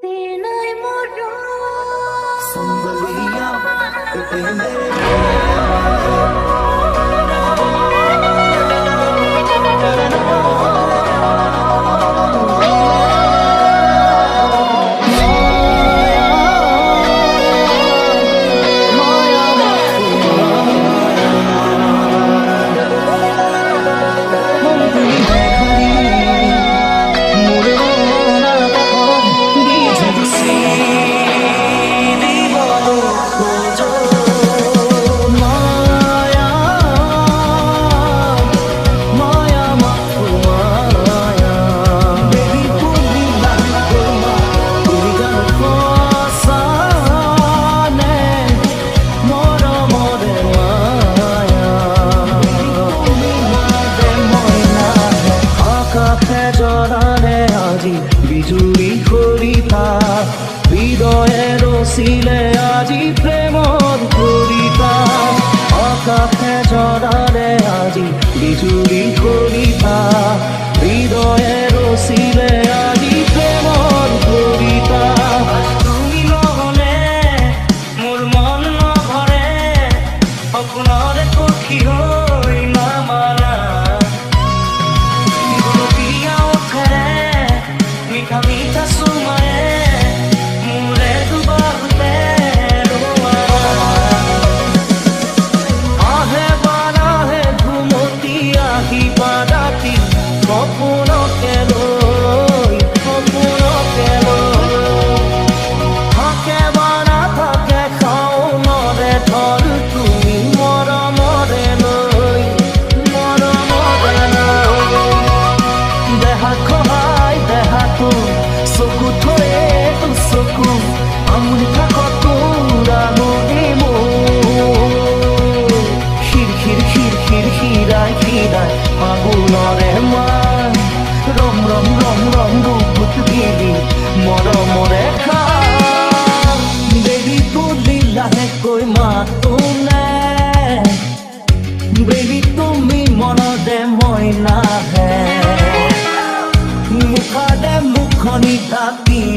Tinay mo Sandali ang বিজুলি করিতা হৃদয়ের শিলে আজি প্রেমর করিতা আকাশে জড়ালে আজি বিজুলি করিতা হৃদয়ের শিলে আজি প্রেমর করিতা তুমি নহলে মোৰ মন নভৰে সপোনৰে সখী হৈ নামাৰা Kamita sumae mure tu bahute roa ahe bana hai ghumoti ahi badati kopuno keloi hake bana thake khao nore thor tumi mora more loi deha kohai deha tu soku thoye soku amuni thakotura modemo hirai agunore man rom ruput gili moromore kha baby puli lahe koi matune baby tumi monode moi na hai মুখনি থাকি